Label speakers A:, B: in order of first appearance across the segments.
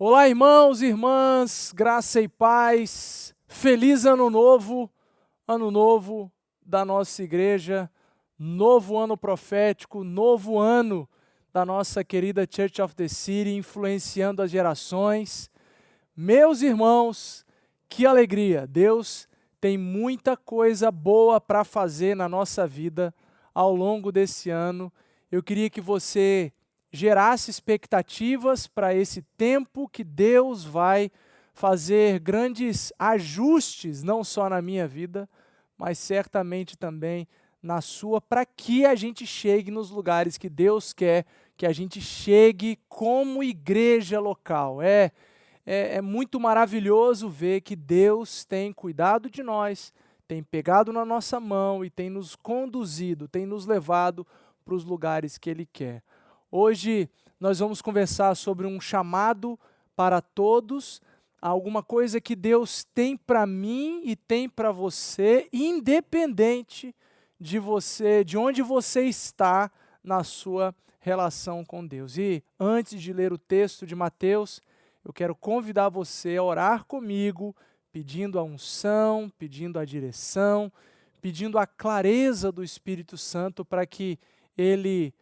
A: Olá, irmãos e irmãs, graça e paz, feliz ano novo da nossa igreja, novo ano profético, novo ano da nossa querida Church of the City, influenciando as gerações. Meus irmãos, que alegria! Deus tem muita coisa boa para fazer na nossa vida ao longo desse ano. Eu queria que você gerasse expectativas para esse tempo que Deus vai fazer grandes ajustes, não só na minha vida, mas certamente também na sua, para que a gente chegue nos lugares que Deus quer que a gente chegue como igreja local. É muito maravilhoso ver que Deus tem cuidado de nós, tem pegado na nossa mão e tem nos conduzido, tem nos levado para os lugares que Ele quer. Hoje nós vamos conversar sobre um chamado para todos, alguma coisa que Deus tem para mim e tem para você, independente de você, de onde você está na sua relação com Deus. E antes de ler o texto de Mateus, eu quero convidar você a orar comigo, pedindo a unção, pedindo a direção, pedindo a clareza do Espírito Santo para que Ele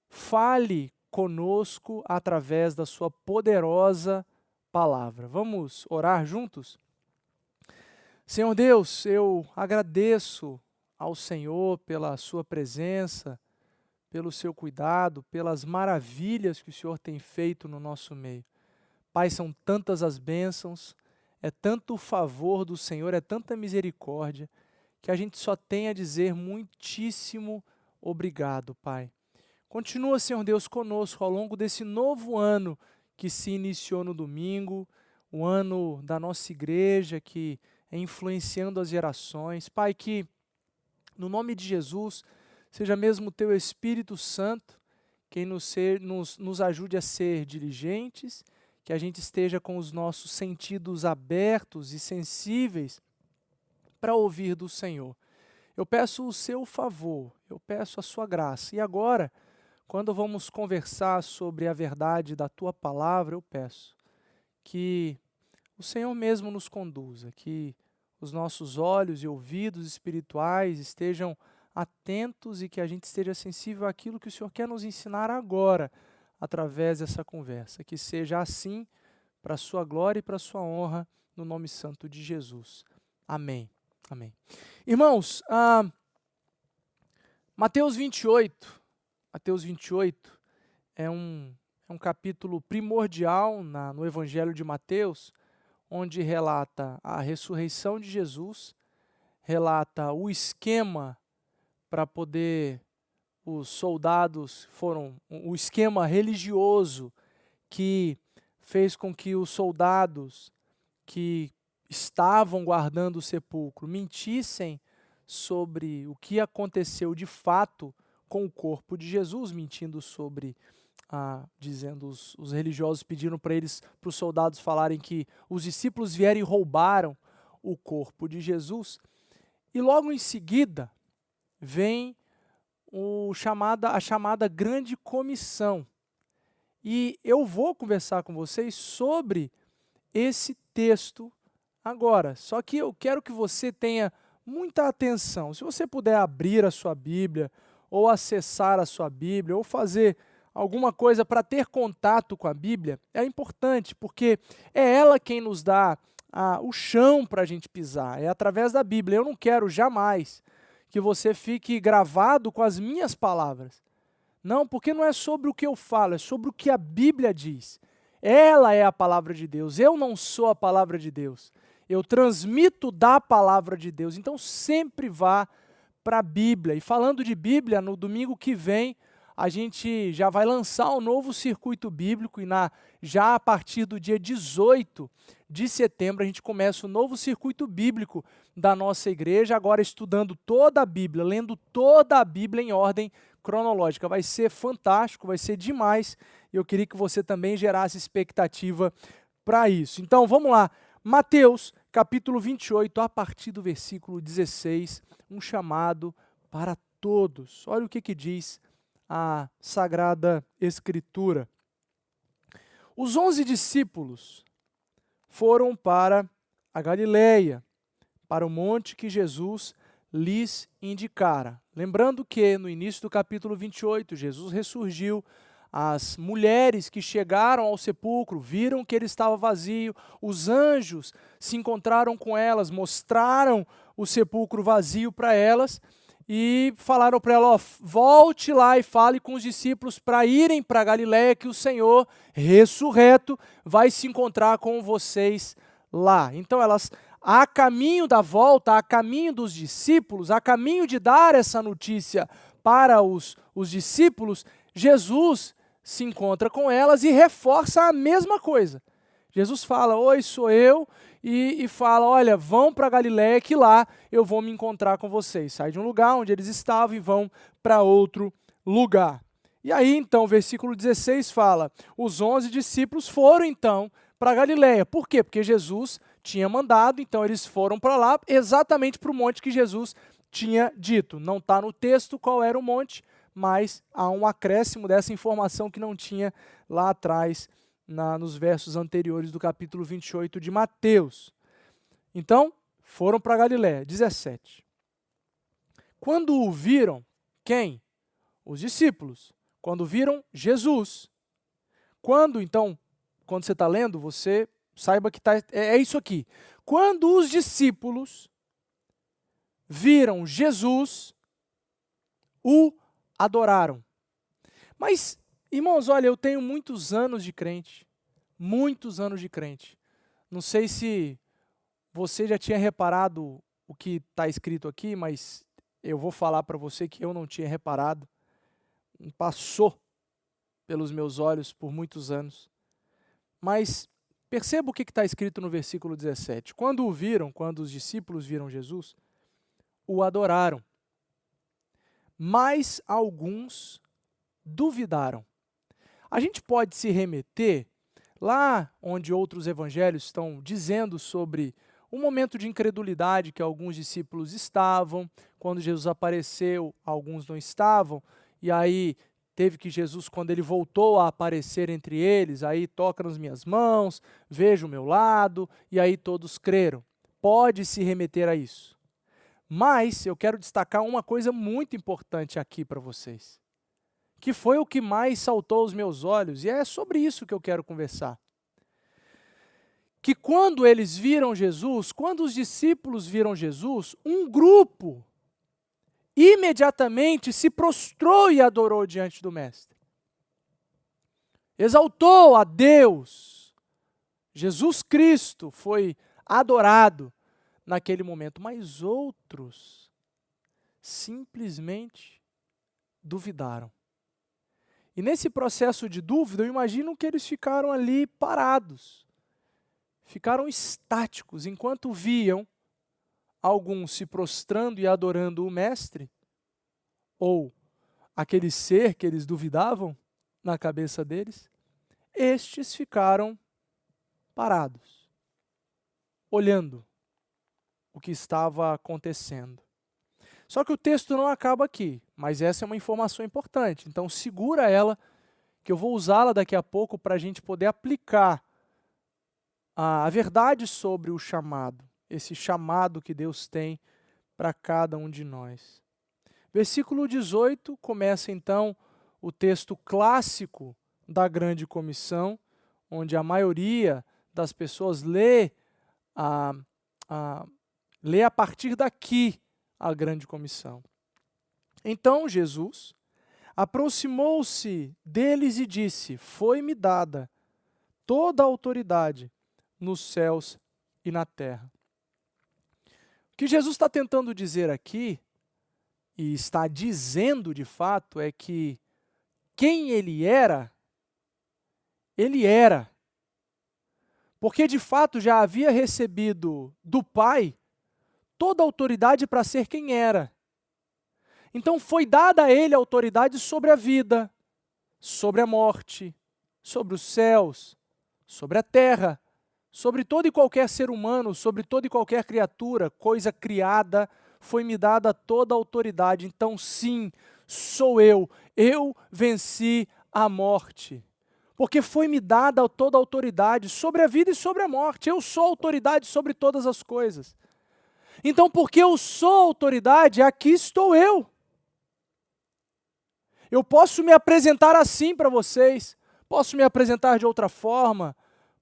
A: fale conosco através da sua poderosa palavra. Vamos orar juntos? Senhor Deus, eu agradeço ao Senhor pela sua presença, pelo seu cuidado, pelas maravilhas que o Senhor tem feito no nosso meio. Pai, são tantas as bênçãos, é tanto o favor do Senhor, é tanta misericórdia, que a gente só tem a dizer muitíssimo obrigado, Pai. Continua, Senhor Deus, conosco ao longo desse novo ano que se iniciou no domingo, o ano da nossa igreja que é influenciando as gerações. Pai, que no nome de Jesus, seja mesmo o Teu Espírito Santo quem nos ajude a ser diligentes, que a gente esteja com os nossos sentidos abertos e sensíveis para ouvir do Senhor. Eu peço o seu favor, eu peço a sua graça. E agora, quando vamos conversar sobre a verdade da Tua palavra, eu peço que o Senhor mesmo nos conduza, que os nossos olhos e ouvidos espirituais estejam atentos e que a gente esteja sensível àquilo que o Senhor quer nos ensinar agora, através dessa conversa. Que seja assim, para a sua glória e para a sua honra, no nome santo de Jesus. Amém. Amém. Irmãos, Mateus 28 é um capítulo primordial no Evangelho de Mateus, onde relata a ressurreição de Jesus, relata o esquema para poder os soldados o esquema religioso que fez com que os soldados que estavam guardando o sepulcro mentissem sobre o que aconteceu de fato com o corpo de Jesus, mentindo sobre, dizendo, os religiosos pediram para os soldados falarem que os discípulos vieram e roubaram o corpo de Jesus. E logo em seguida vem a chamada Grande Comissão. E eu vou conversar com vocês sobre esse texto agora. Só que eu quero que você tenha muita atenção. Se você puder abrir a sua Bíblia, ou acessar a sua Bíblia, ou fazer alguma coisa para ter contato com a Bíblia, é importante, porque é ela quem nos dá o chão para a gente pisar. É através da Bíblia. Eu não quero jamais que você fique gravado com as minhas palavras. Não, porque não é sobre o que eu falo, é sobre o que a Bíblia diz. Ela é a palavra de Deus, eu não sou a palavra de Deus. Eu transmito da palavra de Deus, então sempre vá para a Bíblia. E falando de Bíblia, no domingo que vem, a gente já vai lançar um novo circuito bíblico e já a partir do dia 18 de setembro a gente começa o novo circuito bíblico da nossa igreja, agora estudando toda a Bíblia, lendo toda a Bíblia em ordem cronológica. Vai ser fantástico, vai ser demais, e eu queria que você também gerasse expectativa para isso. Então vamos lá, Mateus capítulo 28, a partir do versículo 16, um chamado para todos. Olha o que diz a Sagrada Escritura. Os 11 discípulos foram para a Galileia, para o monte que Jesus lhes indicara. Lembrando que no início do capítulo 28, Jesus ressurgiu, as mulheres que chegaram ao sepulcro viram que ele estava vazio, os anjos se encontraram com elas, mostraram o sepulcro vazio para elas e falaram para ela, volte lá e fale com os discípulos para irem para Galileia, que o Senhor ressurreto vai se encontrar com vocês lá. Então elas, a caminho da volta, a caminho dos discípulos, a caminho de dar essa notícia para os discípulos, Jesus se encontra com elas e reforça a mesma coisa. Jesus fala, oi, sou eu, e fala, olha, vão para Galileia que lá eu vou me encontrar com vocês. Sai de um lugar onde eles estavam e vão para outro lugar. E aí então, o versículo 16 fala, os 11 discípulos foram então para Galileia. Por quê? Porque Jesus tinha mandado, então eles foram para lá exatamente para o monte que Jesus tinha dito. Não está no texto qual era o monte, mas há um acréscimo dessa informação que não tinha lá atrás, nos versos anteriores do capítulo 28 de Mateus. Então, foram para Galiléia. 17. Quando o viram, quem? Os discípulos. Quando viram Jesus. Quando você está lendo, você saiba que é isso aqui. Quando os discípulos viram Jesus, o adoraram. Mas, irmãos, olha, eu tenho muitos anos de crente. Muitos anos de crente. Não sei se você já tinha reparado o que está escrito aqui, mas eu vou falar para você que eu não tinha reparado. Passou pelos meus olhos por muitos anos. Mas perceba o que está escrito no versículo 17. Quando os discípulos viram Jesus, o adoraram. Mas alguns duvidaram. A gente pode se remeter lá onde outros evangelhos estão dizendo sobre o momento de incredulidade que alguns discípulos estavam, quando Jesus apareceu, alguns não estavam, e aí teve que Jesus, quando ele voltou a aparecer entre eles, aí toca nas minhas mãos, veja o meu lado, e aí todos creram. Pode se remeter a isso. Mas eu quero destacar uma coisa muito importante aqui para vocês, que foi o que mais saltou aos meus olhos, e é sobre isso que eu quero conversar. Que quando eles viram Jesus, quando os discípulos viram Jesus, um grupo imediatamente se prostrou e adorou diante do Mestre. Exaltou a Deus. Jesus Cristo foi adorado naquele momento, mas outros simplesmente duvidaram. E nesse processo de dúvida, eu imagino que eles ficaram ali parados, ficaram estáticos, enquanto viam alguns se prostrando e adorando o Mestre, ou aquele ser que eles duvidavam na cabeça deles, estes ficaram parados, olhando o que estava acontecendo. Só que o texto não acaba aqui, mas essa é uma informação importante. Então segura ela, que eu vou usá-la daqui a pouco para a gente poder aplicar a verdade sobre o chamado, esse chamado que Deus tem para cada um de nós. Versículo 18 começa então o texto clássico da Grande Comissão, onde a maioria das pessoas lê a partir daqui a Grande Comissão. Então Jesus aproximou-se deles e disse, foi-me dada toda a autoridade nos céus e na terra. O que Jesus está tentando dizer aqui, e está dizendo de fato, é que quem ele era. Porque de fato já havia recebido do Pai toda a autoridade para ser quem era. Então foi dada a ele a autoridade sobre a vida, sobre a morte, sobre os céus, sobre a terra, sobre todo e qualquer ser humano, sobre toda e qualquer criatura, coisa criada, foi-me dada toda a autoridade. Então sim, sou eu venci a morte. Porque foi-me dada toda a autoridade sobre a vida e sobre a morte. Eu sou autoridade sobre todas as coisas. Então, porque eu sou autoridade, aqui estou eu. Eu posso me apresentar assim para vocês, posso me apresentar de outra forma,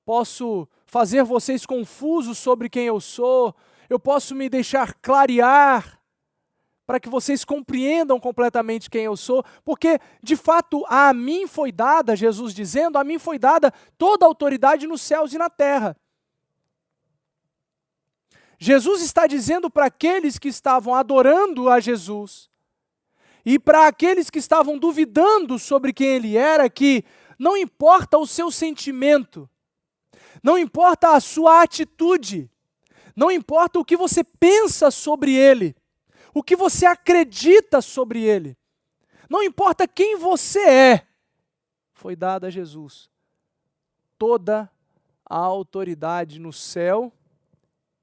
A: posso fazer vocês confusos sobre quem eu sou, eu posso me deixar clarear para que vocês compreendam completamente quem eu sou, porque de fato a mim foi dada, Jesus dizendo, a mim foi dada toda a autoridade nos céus e na terra. Jesus está dizendo para aqueles que estavam adorando a Jesus e para aqueles que estavam duvidando sobre quem ele era, que não importa o seu sentimento, não importa a sua atitude, não importa o que você pensa sobre ele, o que você acredita sobre ele, não importa quem você é, foi dada a Jesus toda a autoridade no céu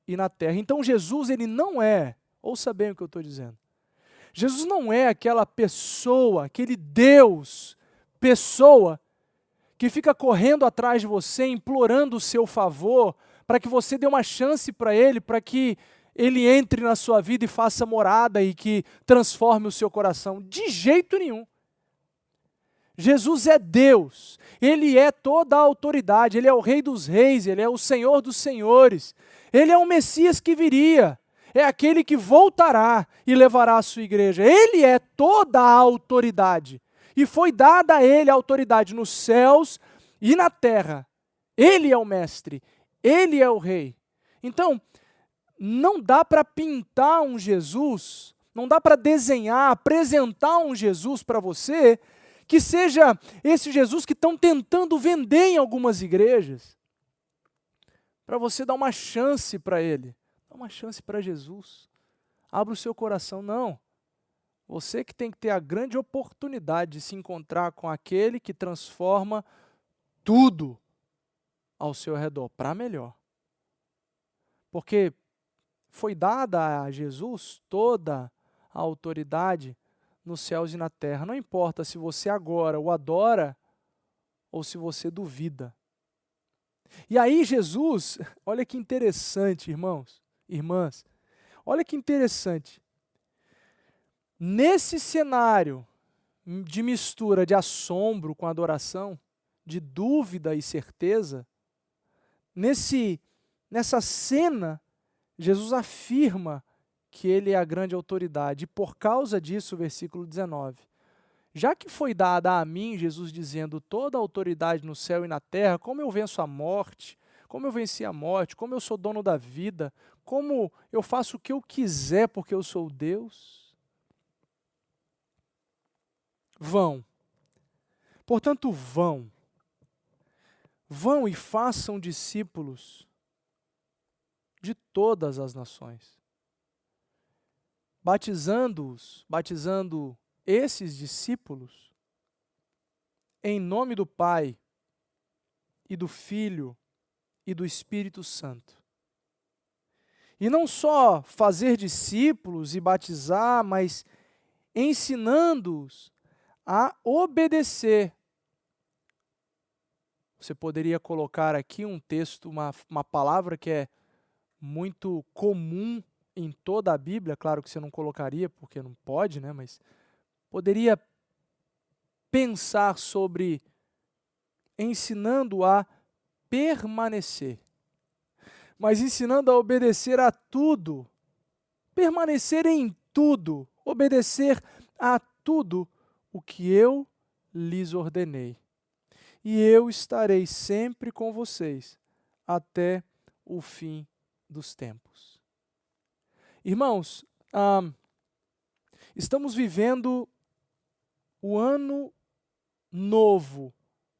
A: e na terra. Então Jesus, ele não é, ouça bem o que eu estou dizendo, Jesus não é aquela pessoa, aquele Deus, pessoa, que fica correndo atrás de você, implorando o seu favor, para que você dê uma chance para Ele, para que Ele entre na sua vida e faça morada e que transforme o seu coração. De jeito nenhum. Jesus é Deus, Ele é toda a autoridade, Ele é o Rei dos Reis, Ele é o Senhor dos Senhores, Ele é o Messias que viria, é aquele que voltará e levará a sua igreja. Ele é toda a autoridade e foi dada a Ele a autoridade nos céus e na terra. Ele é o mestre, Ele é o Rei. Então, não dá para pintar um Jesus, não dá para desenhar, apresentar um Jesus para você que seja esse Jesus que estão tentando vender em algumas igrejas, para você dar uma chance para Ele. Dá uma chance para Jesus. Abra o seu coração. Não. Você que tem que ter a grande oportunidade de se encontrar com aquele que transforma tudo ao seu redor para melhor. Porque foi dada a Jesus toda a autoridade nos céus e na terra. Não importa se você agora o adora ou se você duvida. E aí Jesus, olha que interessante, irmãos, irmãs, olha que interessante. Nesse cenário de mistura de assombro com adoração, de dúvida e certeza, nessa cena, Jesus afirma que Ele é a grande autoridade. E por causa disso, versículo 19, já que foi dada a mim, Jesus dizendo, toda a autoridade no céu e na terra, como eu venço a morte, como eu venci a morte, como eu sou dono da vida, como eu faço o que eu quiser porque eu sou Deus, vão. Portanto, vão e façam discípulos de todas as nações, batizando esses discípulos em nome do Pai e do Filho e do Espírito Santo. E não só fazer discípulos e batizar, mas ensinando-os a obedecer. Você poderia colocar aqui um texto, uma palavra que é muito comum em toda a Bíblia, claro que você não colocaria, porque não pode, né? Mas poderia pensar sobre ensinando a permanecer, mas ensinando a obedecer a tudo, permanecer em tudo, obedecer a tudo o que eu lhes ordenei. E eu estarei sempre com vocês até o fim dos tempos. Irmãos, estamos vivendo o ano novo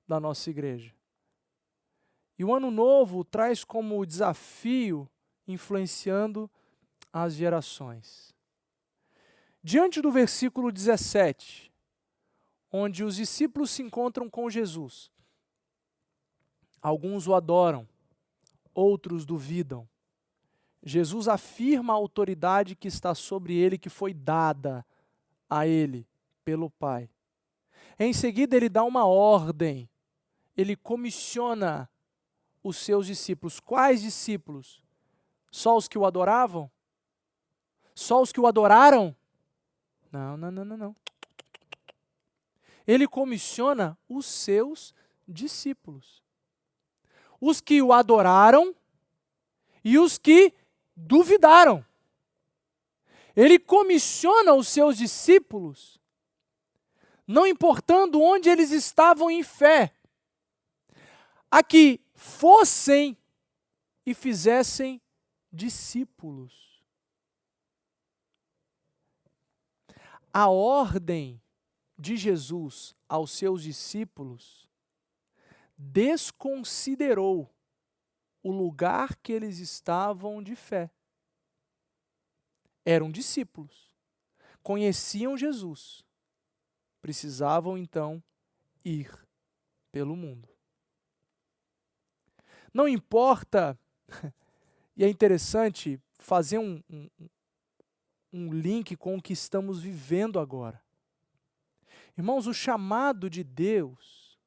A: da nossa igreja. E o ano novo traz como desafio influenciando as gerações. Diante do versículo 17, onde os discípulos se encontram com Jesus, alguns o adoram, outros duvidam. Jesus afirma a autoridade que está sobre ele, que foi dada a ele pelo Pai. Em seguida, ele dá uma ordem. ele comissiona os seus discípulos. Quais discípulos? Só os que o adoravam? Só os que o adoraram? Não, não, não, não, não. Ele comissiona os seus discípulos. Os que o adoraram e os que duvidaram. Ele comissiona os seus discípulos, não importando onde eles estavam em fé, a que fossem e fizessem discípulos. A ordem de Jesus aos seus discípulos desconsiderou o lugar que eles estavam de fé. Eram discípulos, conheciam Jesus, precisavam então ir pelo mundo. Não importa, e é interessante fazer um link com o que estamos vivendo agora. Irmãos, o chamado de Deus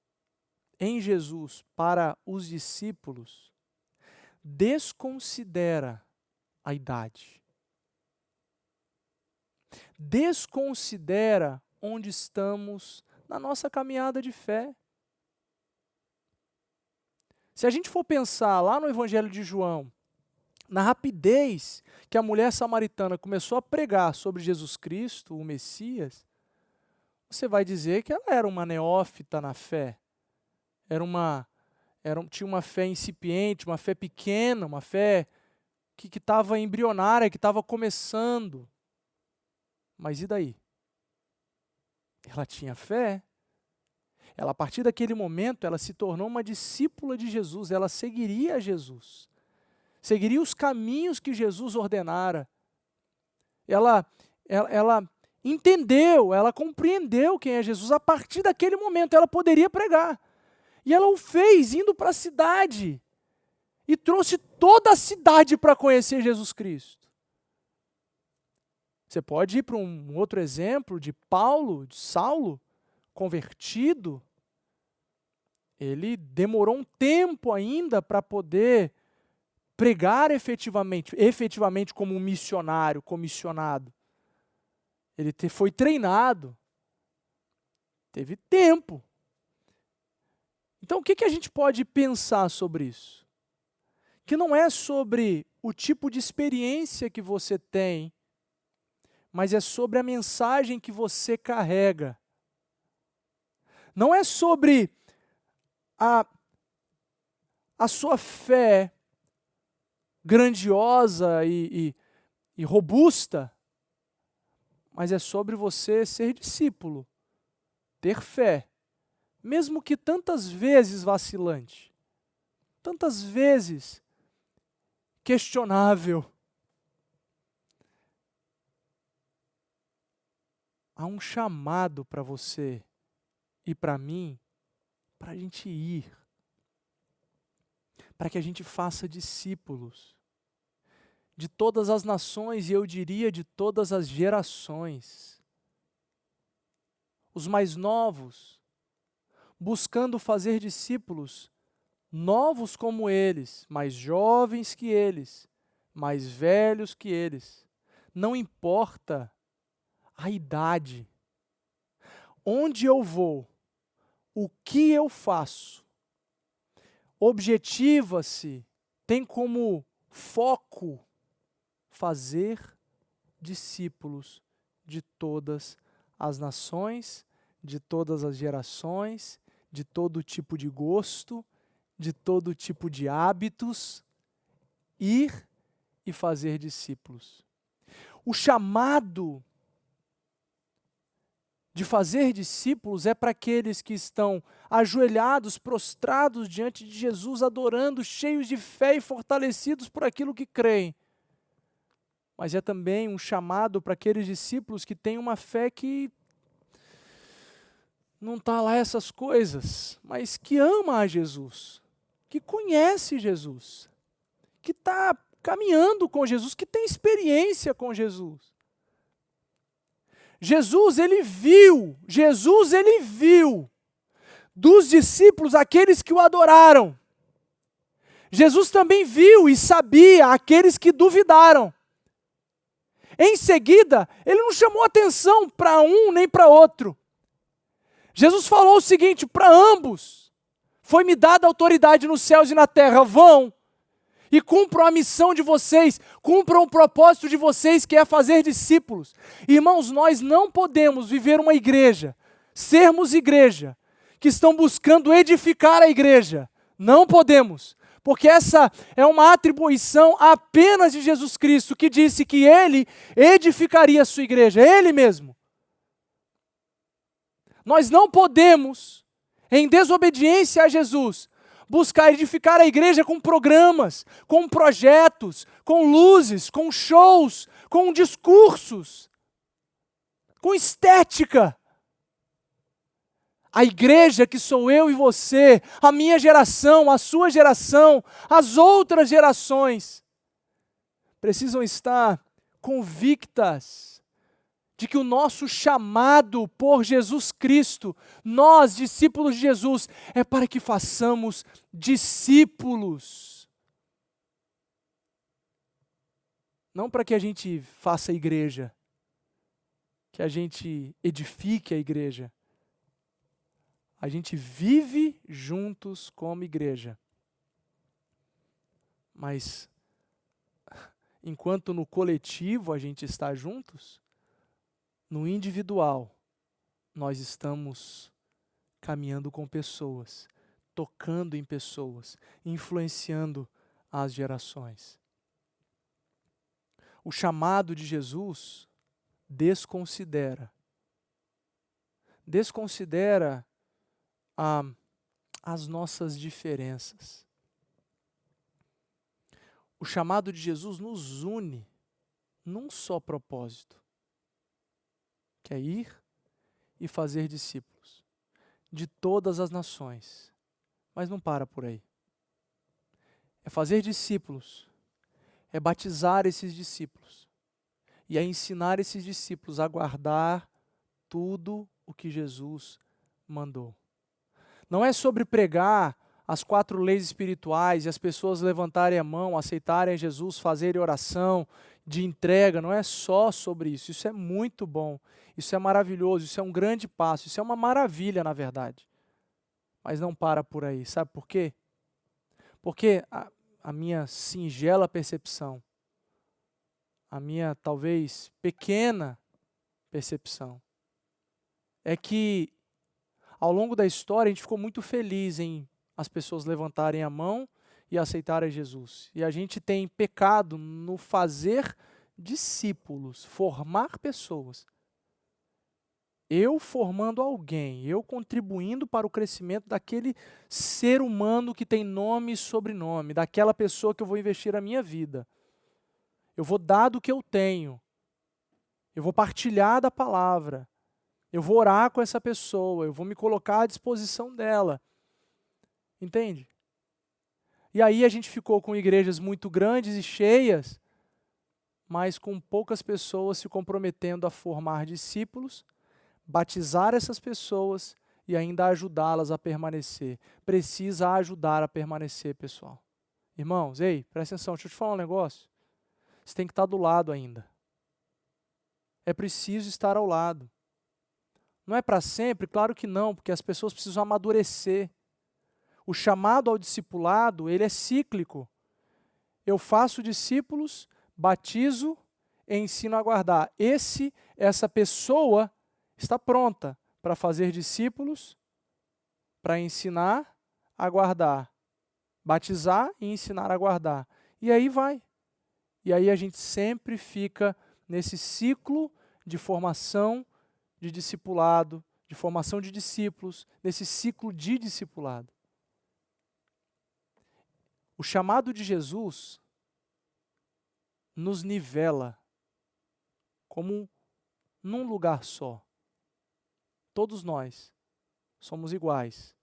A: em Jesus para os discípulos desconsidera a idade. Desconsidera onde estamos na nossa caminhada de fé. Se a gente for pensar lá no Evangelho de João, na rapidez que a mulher samaritana começou a pregar sobre Jesus Cristo, o Messias, você vai dizer que ela era uma neófita na fé. Tinha uma fé incipiente, uma fé pequena, uma fé que estava embrionária, que estava começando. Mas e daí? Ela tinha fé. Ela, a partir daquele momento, ela se tornou uma discípula de Jesus. Ela seguiria Jesus. Seguiria os caminhos que Jesus ordenara. Ela entendeu, ela compreendeu quem é Jesus. A partir daquele momento, ela poderia pregar. E ela o fez indo para a cidade. E trouxe toda a cidade para conhecer Jesus Cristo. Você pode ir para um outro exemplo de Paulo, de Saulo, convertido. Ele demorou um tempo ainda para poder pregar efetivamente como um missionário, comissionado. Ele foi treinado. Teve tempo. Então, o que a gente pode pensar sobre isso? Que não é sobre o tipo de experiência que você tem, mas é sobre a mensagem que você carrega. Não é sobre a sua fé grandiosa e robusta, mas é sobre você ser discípulo, ter fé, mesmo que tantas vezes vacilante, tantas vezes questionável. Há um chamado para você e para mim, para a gente ir, para que a gente faça discípulos de todas as nações e eu diria de todas as gerações. Os mais novos, buscando fazer discípulos novos como eles, mais jovens que eles, mais velhos que eles. Não importa a idade. Onde eu vou, o que eu faço, objetiva-se, tem como foco fazer discípulos de todas as nações, de todas as gerações, de todo tipo de gosto, de todo tipo de hábitos, ir e fazer discípulos. O chamado de fazer discípulos é para aqueles que estão ajoelhados, prostrados diante de Jesus, adorando, cheios de fé e fortalecidos por aquilo que creem. Mas é também um chamado para aqueles discípulos que têm uma fé que não está lá essas coisas, mas que ama a Jesus, que conhece Jesus, que está caminhando com Jesus, que tem experiência com Jesus. Jesus, ele viu dos discípulos aqueles que o adoraram. Jesus também viu e sabia aqueles que duvidaram. Em seguida, ele não chamou atenção para um nem para outro. Jesus falou o seguinte para ambos: foi-me dada autoridade nos céus e na terra, vão e cumpram a missão de vocês, cumpram o propósito de vocês, que é fazer discípulos. Irmãos, nós não podemos viver uma igreja, sermos igreja, que estão buscando edificar a igreja. Não podemos, porque essa é uma atribuição apenas de Jesus Cristo, que disse que Ele edificaria a sua igreja, Ele mesmo. Nós não podemos, em desobediência a Jesus, buscar edificar a igreja com programas, com projetos, com luzes, com shows, com discursos, com estética. A igreja que sou eu e você, a minha geração, a sua geração, as outras gerações, precisam estar convictas de que o nosso chamado por Jesus Cristo, nós, discípulos de Jesus, é para que façamos discípulos. Não para que a gente faça igreja, que a gente edifique a igreja. A gente vive juntos como igreja. Mas, enquanto no coletivo a gente está juntos, no individual, nós estamos caminhando com pessoas, tocando em pessoas, influenciando as gerações. O chamado de Jesus desconsidera as nossas diferenças. O chamado de Jesus nos une num só propósito, que é ir e fazer discípulos de todas as nações. Mas não para por aí. É fazer discípulos, é batizar esses discípulos e é ensinar esses discípulos a guardar tudo o que Jesus mandou. Não é sobre pregar as 4 leis espirituais e as pessoas levantarem a mão, aceitarem Jesus, fazerem oração de entrega, não é só sobre isso. Isso é muito bom, isso é maravilhoso, isso é um grande passo, isso é uma maravilha, na verdade. Mas não para por aí, sabe por quê? Porque a minha singela percepção, a minha talvez pequena percepção, é que ao longo da história a gente ficou muito feliz em as pessoas levantarem a mão e aceitarem Jesus. E a gente tem pecado no fazer discípulos, formar pessoas. Eu formando alguém, eu contribuindo para o crescimento daquele ser humano que tem nome e sobrenome, daquela pessoa que eu vou investir a minha vida. Eu vou dar do que eu tenho. Eu vou partilhar da palavra. Eu vou orar com essa pessoa, eu vou me colocar à disposição dela. Entende? E aí a gente ficou com igrejas muito grandes e cheias, mas com poucas pessoas se comprometendo a formar discípulos, batizar essas pessoas e ainda ajudá-las a permanecer. Precisa ajudar a permanecer, pessoal. Irmãos, ei, presta atenção, deixa eu te falar um negócio. Você tem que estar do lado ainda. É preciso estar ao lado. Não é para sempre? Claro que não, porque as pessoas precisam amadurecer. O chamado ao discipulado, ele é cíclico. Eu faço discípulos, batizo e ensino a guardar. Essa pessoa está pronta para fazer discípulos, para ensinar a guardar. Batizar e ensinar a guardar. E aí vai. E aí a gente sempre fica nesse ciclo de formação de discipulado, de formação de discípulos, nesse ciclo de discipulado. O chamado de Jesus nos nivela como num lugar só. Todos nós somos iguais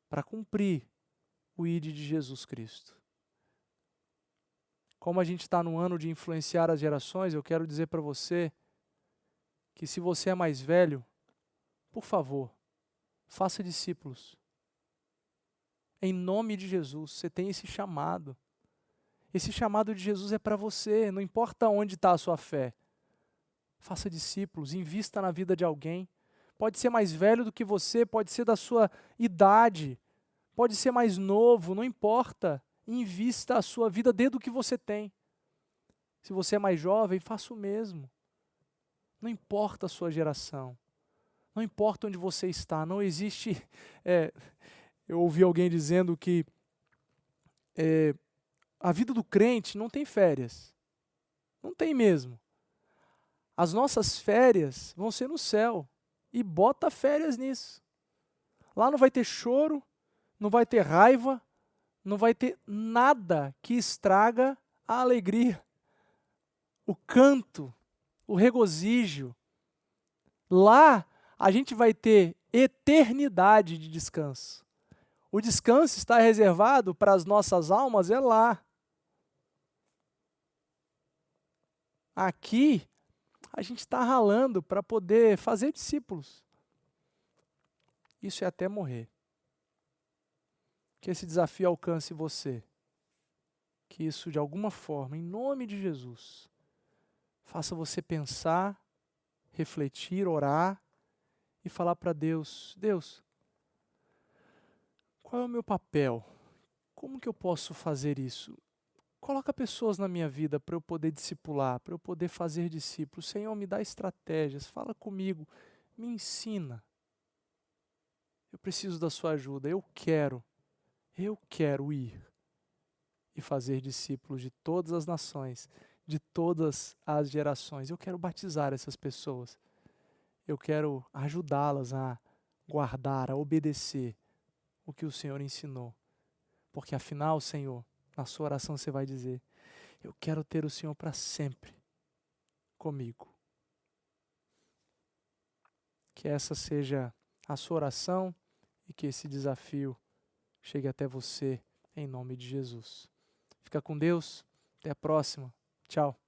A: para cumprir o ID de Jesus Cristo. Como a gente está no ano de influenciar as gerações, eu quero dizer para você que se você é mais velho, por favor, Faça discípulos. Em nome de Jesus, você tem esse chamado. Esse chamado de Jesus é para você, não importa onde está a sua fé. Faça discípulos, invista na vida de alguém. Pode ser mais velho do que você, pode ser da sua idade, pode ser mais novo, não importa. Invista a sua vida dentro do que você tem. Se você é mais jovem, faça o mesmo. Não importa a sua geração. Não importa onde você está. Não existe... eu ouvi alguém dizendo que a vida do crente não tem férias. Não tem mesmo. As nossas férias vão ser no céu. E bota férias nisso. Lá não vai ter choro, não vai ter raiva, não vai ter nada que estraga a alegria, o canto, o regozijo. Lá a gente vai ter eternidade de descanso. O descanso está reservado para as nossas almas, é lá. Aqui, a gente está ralando para poder fazer discípulos. Isso é até morrer. Que esse desafio alcance você. Que isso, de alguma forma, em nome de Jesus, faça você pensar, refletir, orar e falar para Deus: Deus, qual é o meu papel? Como que eu posso fazer isso? Coloca pessoas na minha vida para eu poder discipular, para eu poder fazer discípulos. Senhor, me dá estratégias, fala comigo, me ensina. Eu preciso da sua ajuda, eu quero ir e fazer discípulos de todas as nações, de todas as gerações. Eu quero batizar essas pessoas. Eu quero ajudá-las a guardar, a obedecer o que o Senhor ensinou. Porque afinal, Senhor, na sua oração você vai dizer: eu quero ter o Senhor para sempre comigo. Que essa seja a sua oração e que esse desafio chegue até você em nome de Jesus. Fica com Deus. Até a próxima. Tchau.